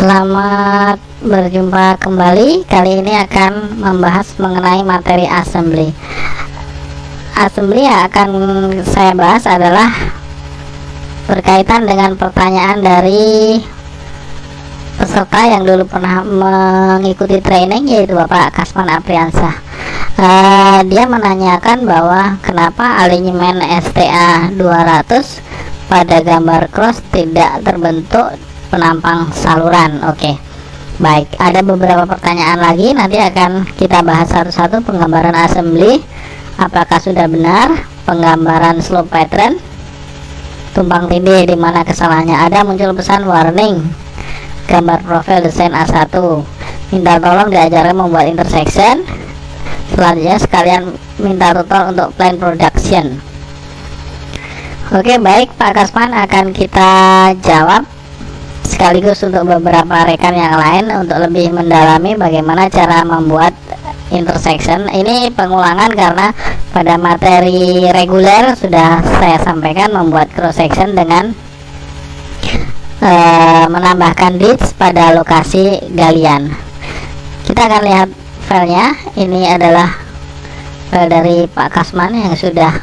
Selamat berjumpa kembali. Kali ini akan membahas mengenai materi assembly. Assembly yang akan saya bahas adalah berkaitan dengan pertanyaan dari peserta yang dulu pernah mengikuti training, yaitu Bapak Kasman Apriansah. Dia menanyakan bahwa kenapa alinyemen STA 200 pada gambar cross tidak terbentuk penampang saluran. Oke, baik, ada beberapa pertanyaan lagi, nanti akan kita bahas satu-satu. Penggambaran assembly, apakah sudah benar? Penggambaran slope pattern, tumpang tindih, di mana kesalahannya ada. Muncul pesan warning, gambar profil desain A1, minta tolong diajarkan membuat intersection. Selanjutnya sekalian minta tutor untuk plan production. Oke, baik, Pak Kasman akan kita jawab sekaligus untuk beberapa rekan yang lain untuk lebih mendalami bagaimana cara membuat intersection. Ini pengulangan karena pada materi reguler sudah saya sampaikan membuat cross section dengan menambahkan ditch pada lokasi galian. Kita akan lihat filenya. Ini adalah file dari Pak Kasman yang sudah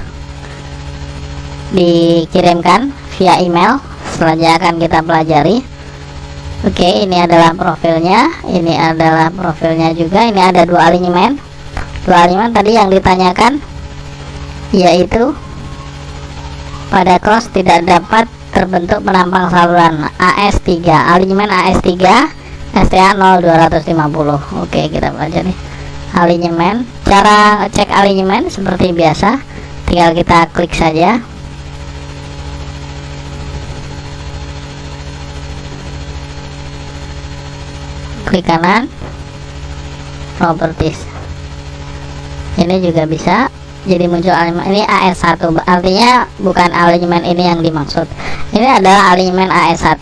dikirimkan via email. Selanjutnya akan kita pelajari. Oke, ini adalah profilnya, ini adalah profilnya juga. Ini ada dua alinyemen tadi yang ditanyakan, yaitu pada cross tidak dapat terbentuk penampang saluran AS3, alinyemen AS3 STA 0250. Oke, kita pelajari alinyemen. Cara cek alinyemen seperti biasa, tinggal kita klik saja. Klik kanan, properties. Ini juga bisa, jadi muncul alinyemen ini AS1, artinya bukan alinyemen ini yang dimaksud. Ini adalah alinyemen AS1,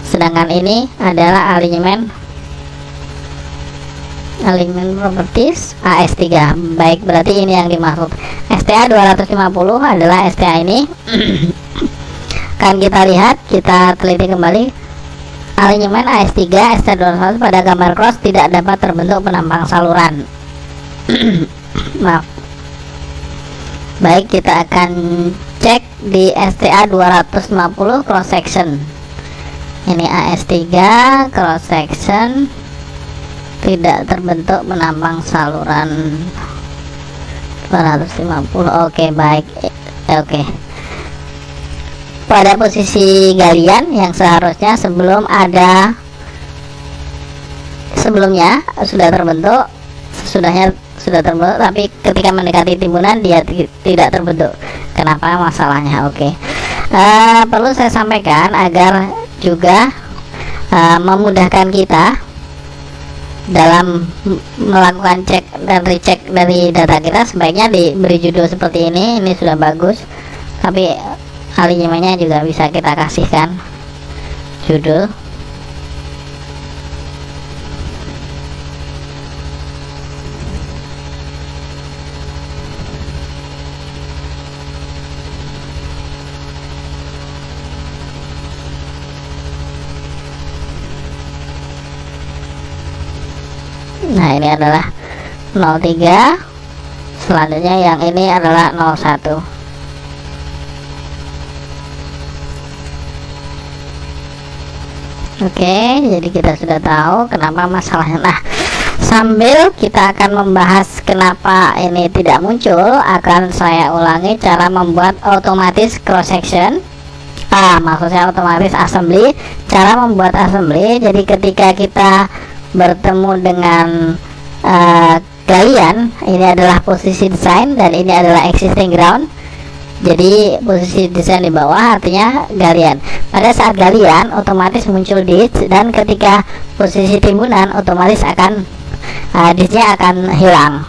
sedangkan ini adalah alinyemen properties AS3. Baik, berarti ini yang dimaksud. STA 250 adalah STA ini. Kan kita lihat, kita teliti kembali. Alinyemen AS3 STA 200 pada gambar cross tidak dapat terbentuk penampang saluran. Maaf. Baik, kita akan cek di STA 250 cross section. Ini AS3 cross section tidak terbentuk penampang saluran 250. Oke, baik. Oke. Pada posisi galian yang seharusnya sebelumnya sudah terbentuk, sesudahnya sudah terbentuk, tapi ketika mendekati timbunan dia tidak terbentuk. Kenapa masalahnya? Oke. Perlu saya sampaikan agar juga memudahkan kita dalam melakukan cek dan recheck dari data kita, sebaiknya diberi judul seperti ini. Ini sudah bagus, tapi alinyemennya juga bisa kita kasihkan judul. Nah, ini adalah 03, selanjutnya yang ini adalah 01. Oke, jadi kita sudah tahu kenapa masalahnya. Nah, sambil kita akan membahas kenapa ini tidak muncul, akan saya ulangi cara membuat otomatis cross section. Maksudnya otomatis assembly. Cara membuat assembly, jadi ketika kita bertemu dengan galian, ini adalah posisi desain dan ini adalah existing ground. Jadi posisi desain di bawah artinya galian. Pada saat galian otomatis muncul ditch, dan ketika posisi timbunan otomatis akan ditchnya akan hilang.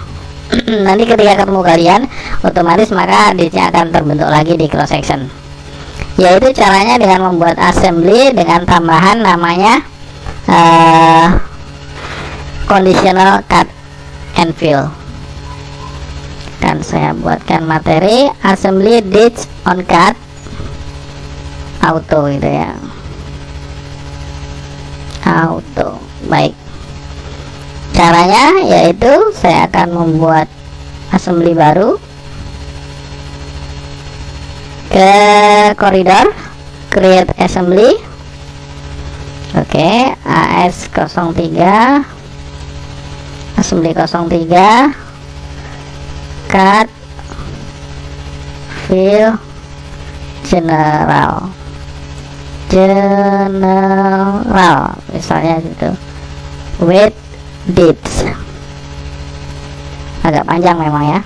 Nanti ketika ketemu galian otomatis maka ditchnya akan terbentuk lagi di cross section. Yaitu caranya dengan membuat assembly dengan tambahan namanya conditional cut and fill. Kan saya buatkan materi assembly ditch on cut auto gitu ya. auto. Baik, caranya yaitu saya akan membuat assembly baru ke koridor create assembly. Oke, AS03 assembly 03 cut fill general misalnya gitu, with dates, agak panjang memang ya,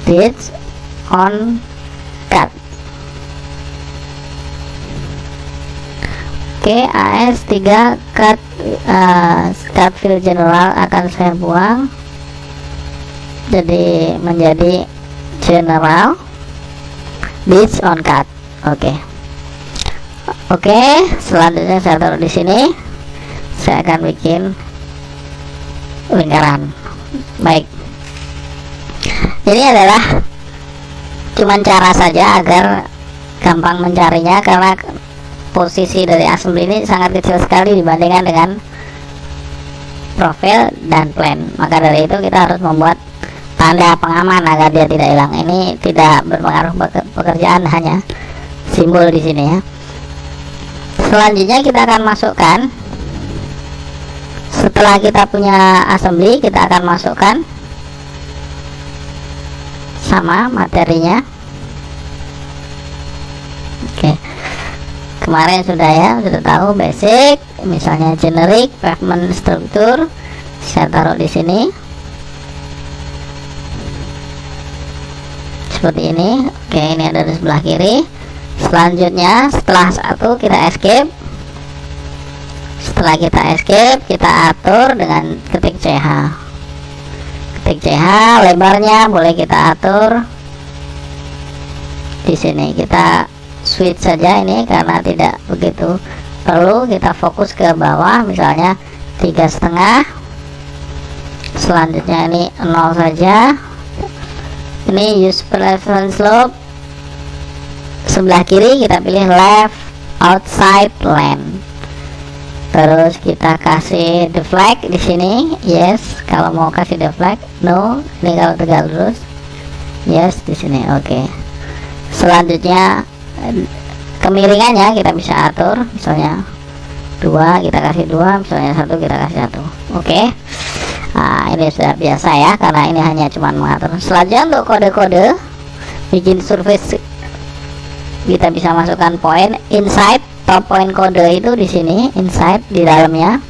dates on cut. Oke, AS3 cut fill general akan saya buang jadi menjadi general dates on cut. Oke, selanjutnya saya taruh di sini. Saya akan bikin lingkaran. Baik, ini adalah cuman cara saja agar gampang mencarinya, karena posisi dari assembly ini sangat kecil sekali dibandingkan dengan profil dan plan. Maka dari itu kita harus membuat tanda pengaman agar dia tidak hilang. Ini tidak berpengaruh pekerjaan, hanya simbol di sini ya. Selanjutnya kita akan masukkan, setelah kita punya assembly, kita akan masukkan sama materinya. Oke, kemarin sudah tahu basic, misalnya generic pavement structure, saya taruh di sini seperti ini. Oke, ini ada di sebelah kiri. Selanjutnya setelah satu kita escape. Setelah kita escape, kita atur dengan ketik CH. Ketik CH, lebarnya boleh kita atur di sini. Kita switch saja ini karena tidak begitu perlu. Kita fokus ke bawah, misalnya 3,5. Selanjutnya ini 0 saja. Ini use preference slope. Sebelah kiri kita pilih left outside line. Terus kita kasih deflect di sini, yes. Kalau mau kasih deflect, no. Ini kalau tegal terus, yes di sini. Oke. Selanjutnya kemiringannya kita bisa atur, misalnya 2 kita kasih 2, misalnya 1 kita kasih 1. Oke. Nah, ini sudah biasa ya, karena ini hanya cuma mengatur. Selanjutnya untuk kode-kode bikin surface, kita bisa masukkan point inside. Top point kode itu di sini, inside di dalamnya.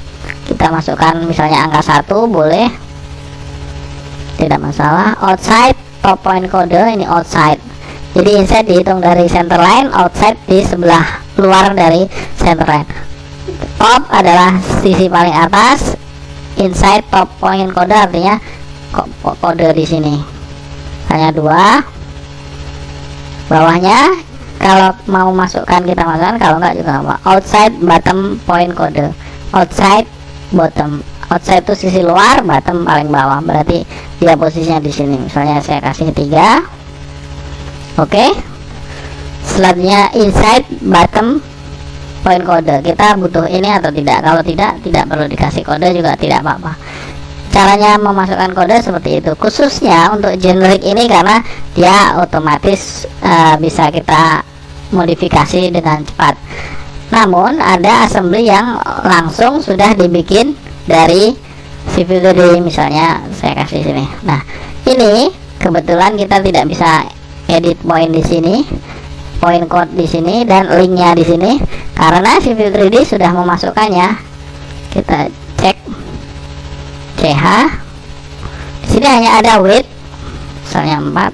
Kita masukkan misalnya angka 1 boleh, tidak masalah. Outside top point kode ini outside. Jadi inside dihitung dari center line, outside di sebelah luar dari center line. Top adalah sisi paling atas, inside top point kode artinya kode di sini. Hanya 2. Bawahnya kalau mau masukkan kita masukkan, kalau enggak juga apa. Outside bottom point kode. Outside bottom. Outside itu sisi luar, bottom paling bawah. Berarti dia posisinya di sini. Misalnya saya kasih 3. Oke. Selanjutnya inside bottom point kode. Kita butuh ini atau tidak? Kalau tidak perlu dikasih kode juga tidak apa-apa. Caranya memasukkan kode seperti itu, khususnya untuk generic ini karena dia otomatis bisa kita modifikasi dengan cepat. Namun ada assembly yang langsung sudah dibikin dari civil 3D, misalnya saya kasih sini. Nah, ini kebetulan kita tidak bisa edit point di sini, point code di sini, dan linknya di sini karena civil 3D sudah memasukkannya. Kita cek CH. Di sini hanya ada width, misalnya 4.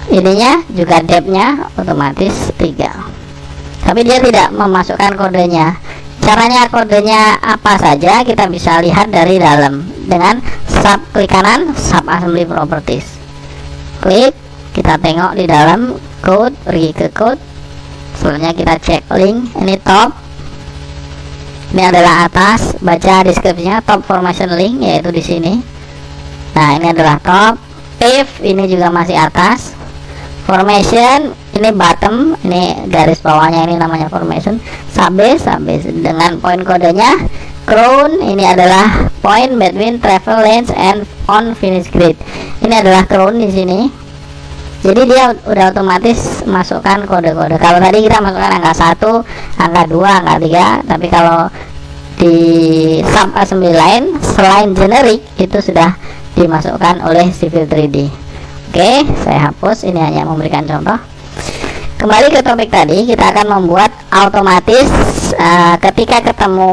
Ininya juga depth-nya otomatis 3. Tapi dia tidak memasukkan kodenya. Caranya kodenya apa saja kita bisa lihat dari dalam dengan klik kanan sub assembly properties. Klik, kita tengok di dalam code, pergi ke code. Selanjutnya kita cek link, ini top. Ini adalah atas, baca deskripsinya, top formation link yaitu di sini. Nah, ini adalah top. Pave ini juga masih atas. Formation ini bottom, ini garis bawahnya ini namanya formation. subbase dengan poin kodenya crown. Ini adalah point between travel lanes and on finish grid. Ini adalah crown di sini. Jadi dia udah otomatis masukkan kode-kode. Kalau tadi kita masukkan angka 1, angka 2, angka 3, tapi kalau di sub assembly line selain generic itu sudah dimasukkan oleh Civil 3D. Oke, saya hapus, ini hanya memberikan contoh. Kembali ke topik tadi, kita akan membuat otomatis ketika ketemu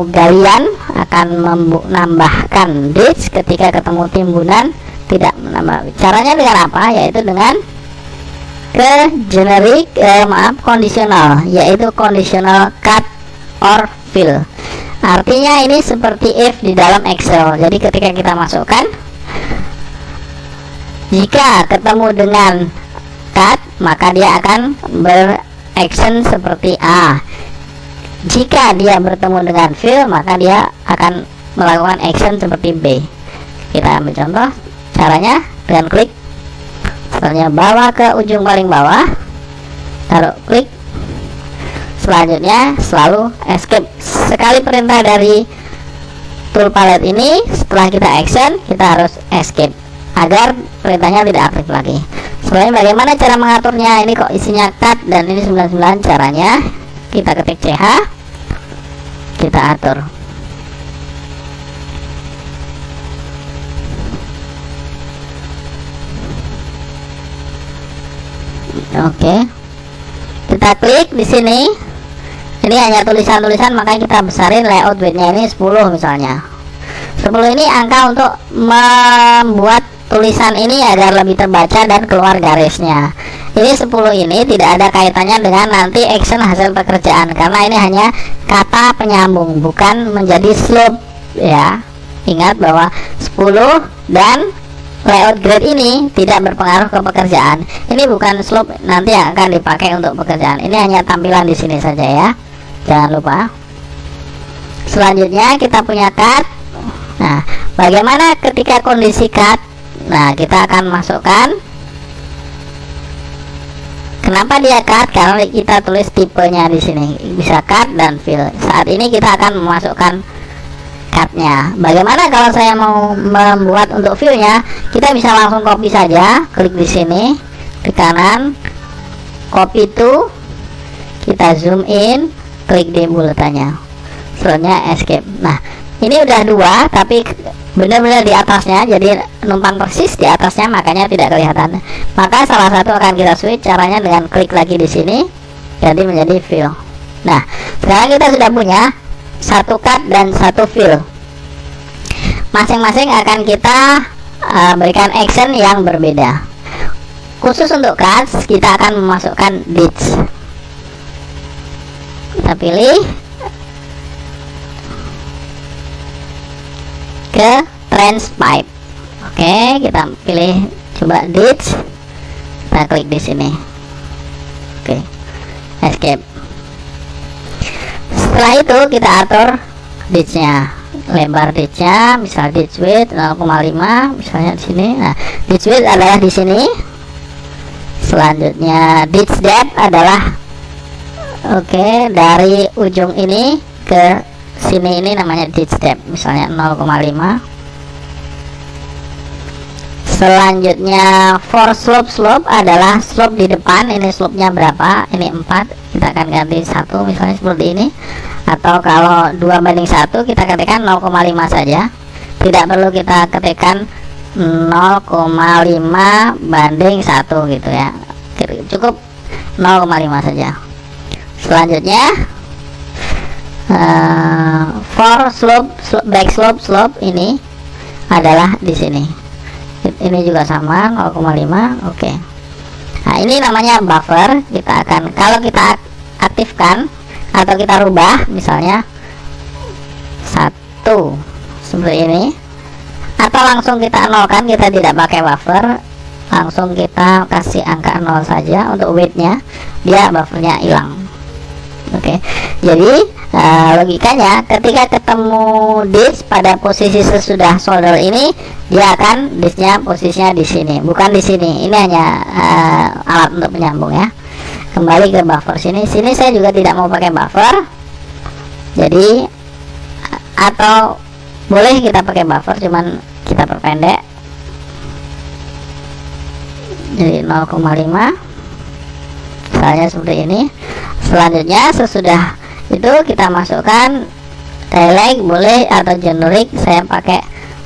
galian akan menambahkan ditch, ketika ketemu timbunan tidak menambah. Caranya dengan apa? Yaitu dengan ke generic kondisional, yaitu conditional cut or fill. Artinya ini seperti if di dalam Excel. Jadi ketika kita masukkan, jika ketemu dengan cut, maka dia akan beraction seperti A. Jika dia bertemu dengan fill, maka dia akan melakukan action seperti B. Kita ambil contoh. Caranya dengan klik, setelahnya bawa ke ujung paling bawah, taruh klik, selanjutnya selalu escape. Sekali perintah dari tool palette ini, setelah kita action, kita harus escape agar perintahnya tidak aktif lagi. Sebenarnya bagaimana cara mengaturnya? Ini kok isinya cut dan ini 99. Caranya kita ketik CH, kita atur. Oke, kita klik di sini. Ini hanya tulisan-tulisan, makanya kita besarin layout widthnya ini 10 misalnya. 10 ini angka untuk membuat tulisan ini agar lebih terbaca dan keluar garisnya. Ini 10 ini tidak ada kaitannya dengan nanti action hasil pekerjaan, karena ini hanya kata penyambung, bukan menjadi slope ya. Ingat bahwa 10 dan layout grid ini tidak berpengaruh ke pekerjaan. Ini bukan slope nanti yang akan dipakai untuk pekerjaan. Ini hanya tampilan di sini saja ya. Jangan lupa. Selanjutnya kita punya cut. Nah, bagaimana ketika kondisi cut? Nah, kita akan masukkan. Kenapa dia cut? Karena kita tulis tipenya di sini. Bisa cut dan fill. Saat ini kita akan memasukkan cutnya. Bagaimana kalau saya mau membuat untuk fill-nya? Kita bisa langsung copy saja. Klik di sini, di kanan, copy to, kita zoom in, klik di bulatannya, selanjutnya escape. Nah, ini udah 2, tapi benar-benar di atasnya, jadi numpang persis di atasnya, makanya tidak kelihatan. Maka salah satu akan kita switch. Caranya dengan klik lagi di sini, jadi menjadi fill. Nah, sekarang kita sudah punya satu cut dan satu fill. Masing-masing akan kita berikan action yang berbeda. Khusus untuk cuts, kita akan memasukkan ditch. Kita pilih ke transpipe. Oke, kita pilih coba ditch. Kita klik di sini. Oke, escape. Setelah itu kita atur ditch-nya, lebar ditch-nya, misal ditch width 0,5 misalnya di sini. Nah, ditch width adalah di sini. Selanjutnya ditch depth adalah dari ujung ini ke sini, ini namanya ditch depth, misalnya 0,5. Selanjutnya for slope adalah slope di depan. Ini slope-nya berapa? Ini 4. Kita akan ganti 1 misalnya seperti ini. Atau kalau 2:1 kita ketikkan 0,5 saja. Tidak perlu kita ketikkan 0,5 banding 1 gitu ya. Cukup 0,5 saja. Selanjutnya for back slope ini adalah di sini. Ini juga sama 0,5. Oke. Nah, ini namanya buffer. Kita akan, kalau kita aktifkan atau kita rubah misalnya 1 seperti ini, atau langsung kita nolkan, kita tidak pakai buffer, langsung kita kasih angka 0 saja untuk width-nya, dia buffernya hilang. Oke. Jadi logikanya ketika ketemu disk pada posisi sesudah solder ini, dia akan disknya posisinya di sini, bukan di sini. Ini hanya alat untuk penyambung ya. kembali ke buffer sini saya juga tidak mau pakai buffer, jadi atau boleh kita pakai buffer, cuman kita perpendek jadi 0,5 misalnya seperti ini. Selanjutnya sesudah itu kita masukkan dialect boleh atau generic, saya pakai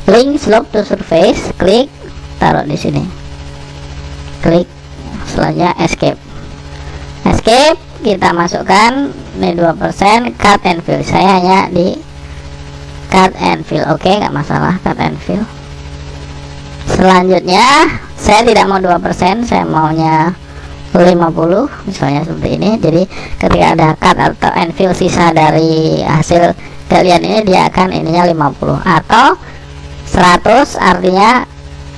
link slope to surface, klik taruh di sini, klik, selanjutnya escape, kita masukkan ini 2%, cut and fill, saya hanya di cut and fill, oke, nggak masalah, cut and fill. Selanjutnya saya tidak mau 2%, saya maunya 50 misalnya seperti ini. Jadi ketika ada cut atau and fill sisa dari hasil kalian ini, dia akan ininya 50 atau 100, artinya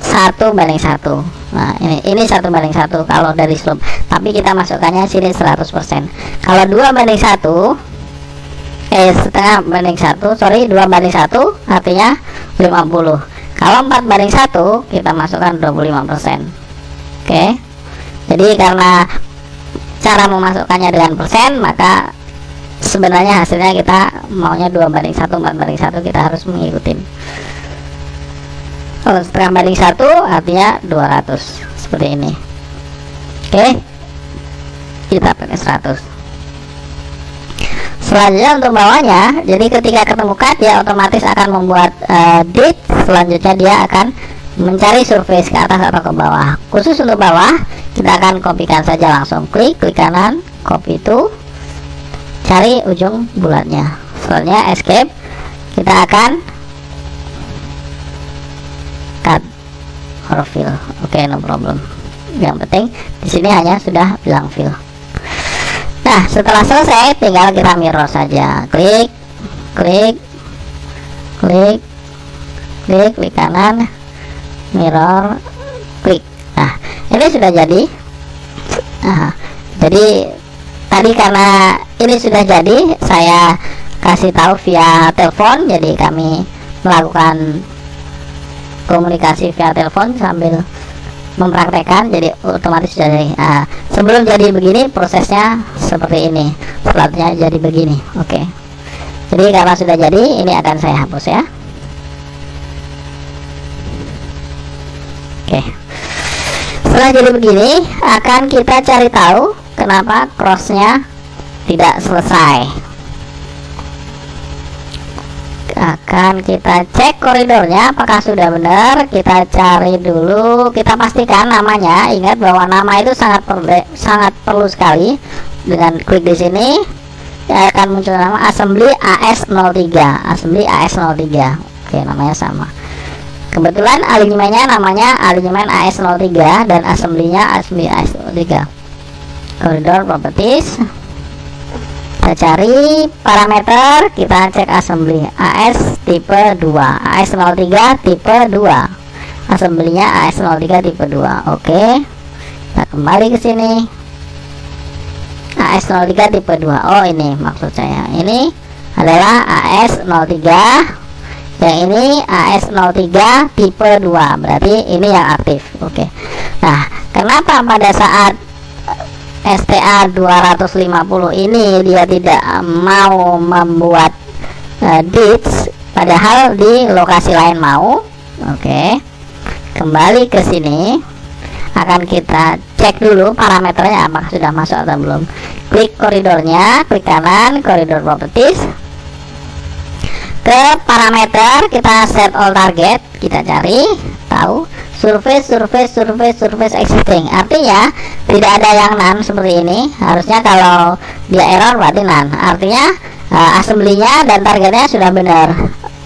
1:1. Nah ini 1:1 kalau dari slope, tapi kita masukkannya sini 100%. Kalau 2:1 setengah banding 1, sorry 2:1 artinya 50. Kalau 4:1 kita masukkan 25%. Oke, jadi karena cara memasukkannya dengan persen, maka sebenarnya hasilnya kita maunya 2:1, 4:1, kita harus mengikuti. Kalau 1/2 artinya 200 seperti ini. Oke, kita pakai 100. Selanjutnya untuk bawahnya, jadi ketika ketemu cut dia otomatis akan membuat date. Selanjutnya dia akan mencari surface ke atas atau ke bawah. Khusus untuk bawah kita akan kopikan saja, langsung klik kanan, copy itu, cari ujung bulatnya. Selanjutnya escape, kita akan cut or fill. Oke, no problem. Yang penting di sini hanya sudah bilang fill. Nah setelah selesai tinggal kita mirror saja, klik kanan, mirror, klik. Nah ini sudah jadi. Jadi tadi karena ini sudah jadi, saya kasih tahu via telepon, jadi kami melakukan komunikasi via telepon sambil mempraktekkan, jadi otomatis jadi. Sebelum jadi begini prosesnya seperti ini, selanjutnya jadi begini. Oke, jadi karena sudah jadi, ini akan saya hapus ya. Oke, setelah jadi begini akan kita cari tahu kenapa crossnya tidak selesai. Akan kita cek koridornya apakah sudah benar. Kita cari dulu, kita pastikan namanya. Ingat bahwa nama itu sangat perlu sekali. Dengan klik di sini akan muncul nama assembly AS03, assembly AS03. Oke, namanya sama. Kebetulan alignmentnya namanya alignment AS03 dan assembly-nya assembly AS03. Koridor properties, kita cari parameter, kita cek assembly AS tipe 2, AS03 tipe 2, assembly-nya AS03 tipe 2. Oke, kita kembali ke sini, AS03 tipe 2. Oh ini maksud saya, ini adalah AS03, yang ini AS03 tipe 2, berarti ini yang aktif. Oke, nah kenapa pada saat STA 250 ini dia tidak mau membuat ditch, padahal di lokasi lain mau? Oke, kembali ke sini, akan kita cek dulu parameternya apakah sudah masuk atau belum. Klik koridornya, klik kanan, koridor properties, ke parameter, kita set all target, kita cari tahu surface existing, artinya tidak ada yang none seperti ini. Harusnya kalau dia error berarti none, artinya assembly-nya dan targetnya sudah benar.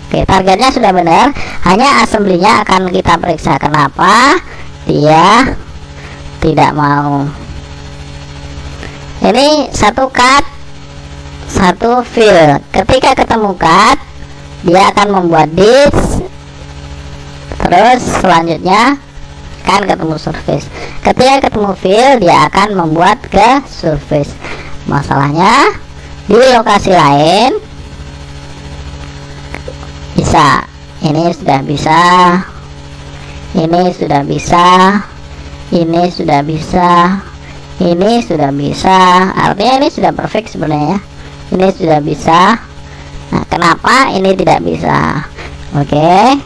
Oke, targetnya sudah benar, hanya assembly-nya akan kita periksa kenapa dia tidak mau. Ini satu cut, satu fill. Ketika ketemu cut, dia akan membuat ditch. Terus selanjutnya kan ketemu surface. Ketika ketemu fill, dia akan membuat ke surface. Masalahnya di lokasi lain bisa. Ini sudah bisa, ini sudah bisa, ini sudah bisa, Ini sudah bisa, artinya ini sudah perfect sebenarnya. Ini sudah bisa. Nah, kenapa ini tidak bisa? Oke,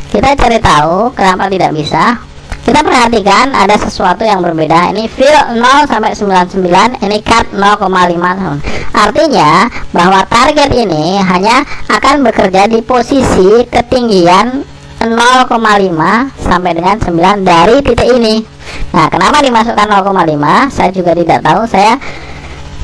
kita cari tahu kenapa tidak bisa. Kita perhatikan ada sesuatu yang berbeda. Ini fill 0 sampai 99, ini cut 0,5. Artinya bahwa target ini hanya akan bekerja di posisi ketinggian 0,5 sampai dengan 9 dari titik ini. Nah, kenapa dimasukkan 0,5? Saya juga tidak tahu. Saya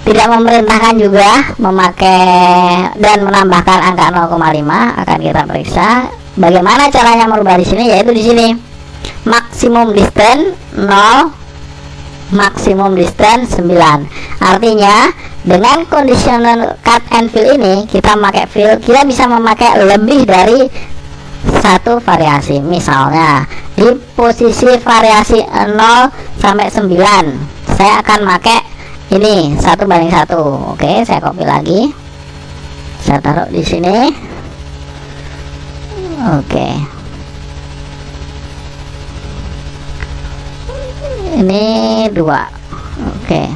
tidak memerintahkan juga memakai dan menambahkan angka 0,5. Akan kita periksa bagaimana caranya merubah di sini, yaitu di sini maksimum distance 0, maksimum distance 9. Artinya dengan conditional cut and fill ini, kita memakai fill, kita bisa memakai lebih dari satu variasi. Misalnya di posisi variasi 0 sampai 9 saya akan pakai ini 1:1. Oke, saya copy lagi, saya taruh di sini. Oke, ini 2. Oke,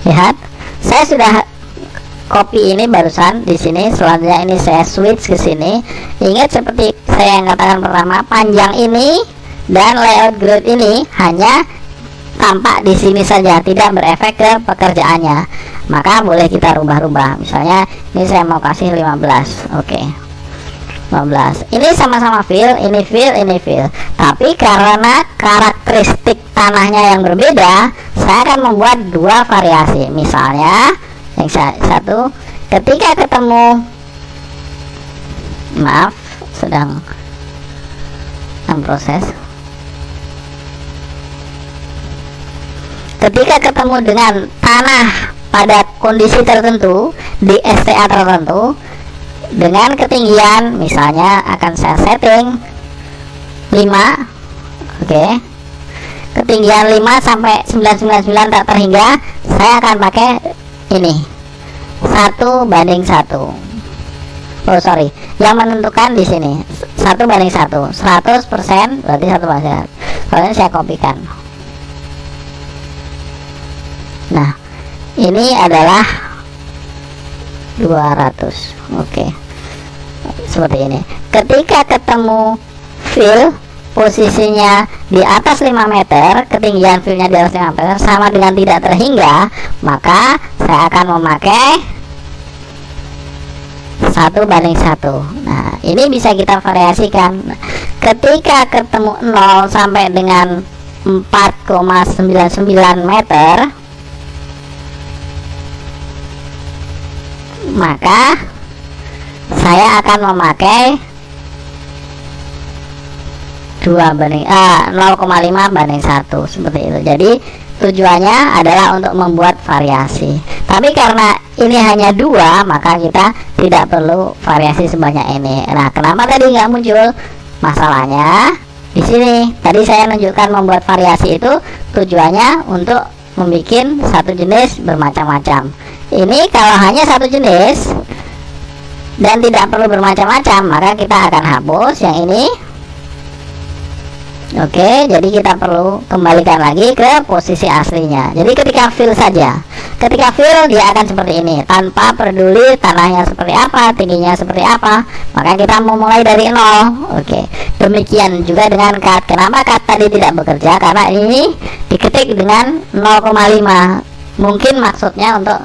lihat, saya sudah copy ini barusan di sini. Selanjutnya ini saya switch ke sini. Ingat seperti saya yang katakan pertama, panjang ini dan layout grid ini hanya tampak di sini saja, tidak berefek ke pekerjaannya. Maka boleh kita rubah-rubah. Misalnya ini saya mau kasih 15. Oke, 15. Ini sama-sama fill, ini fill, ini fill. Tapi karena karakteristik tanahnya yang berbeda, saya akan membuat dua variasi. Misalnya yang satu, ketika ketemu, maaf, sedang proses. Ketika ketemu dengan tanah pada kondisi tertentu di STA tertentu dengan ketinggian, misalnya akan saya setting 5. Oke, ketinggian 5 sampai 999 tak terhingga, saya akan pakai ini 1:1. Oh sorry, yang menentukan di sini 1:1, 100% berarti 1%. Soalnya saya kopikan. Nah, ini adalah 200. Oke, seperti ini. Ketika ketemu fill, posisinya di atas 5 meter, ketinggian fillnya di atas 5 meter sama dengan tidak terhingga, maka saya akan memakai 1:1. Nah, ini bisa kita variasikan. Ketika ketemu 0 sampai dengan 4,99 meter, maka saya akan memakai 0,5:1 seperti itu. Jadi tujuannya adalah untuk membuat variasi. Tapi karena ini hanya 2, maka kita tidak perlu variasi sebanyak ini. Nah, kenapa tadi nggak muncul? Masalahnya di sini. Tadi saya menunjukkan membuat variasi itu tujuannya untuk membuat satu jenis bermacam-macam. Ini kalau hanya satu jenis dan tidak perlu bermacam-macam, maka kita akan hapus yang ini. Oke, jadi kita perlu kembalikan lagi ke posisi aslinya. Jadi ketika fill saja, ketika fill dia akan seperti ini, tanpa peduli tanahnya seperti apa, tingginya seperti apa, maka kita memulai dari 0. Oke, demikian juga dengan cut. Kenapa cut tadi tidak bekerja? Karena ini diketik dengan 0,5. Mungkin maksudnya untuk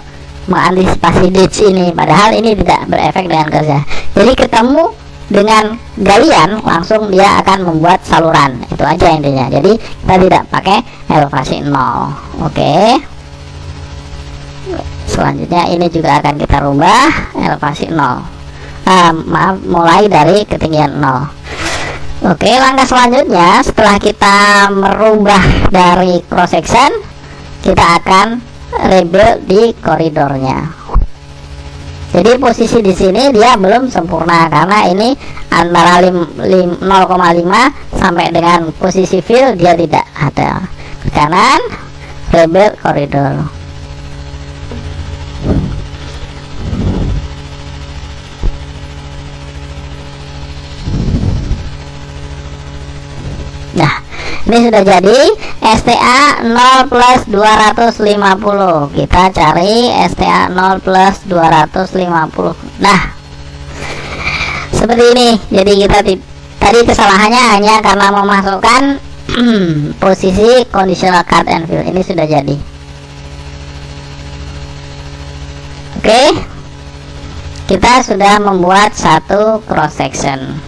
mengantisipasi ditch ini, padahal ini tidak berefek dengan kerja. Jadi ketemu dengan galian, langsung dia akan membuat saluran. Itu aja intinya. Jadi kita tidak pakai elevasi 0. Oke, selanjutnya ini juga akan kita rubah elevasi 0. Maaf, mulai dari ketinggian 0. Oke, langkah selanjutnya setelah kita merubah dari cross section, kita akan rebuild di koridornya. Jadi posisi di sini dia belum sempurna karena ini antara 0,5 sampai dengan posisi fill dia tidak ada. Kanan, rebuild koridor. Nah, Ini sudah jadi STA 0 plus 250. Kita cari STA 0 plus 250. Nah, seperti ini. Jadi kita tadi kesalahannya hanya karena memasukkan posisi conditional cut and fill. Ini sudah jadi. Oke, kita sudah membuat satu cross section.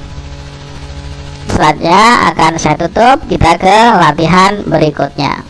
Selanjutnya akan saya tutup. Kita ke latihan berikutnya.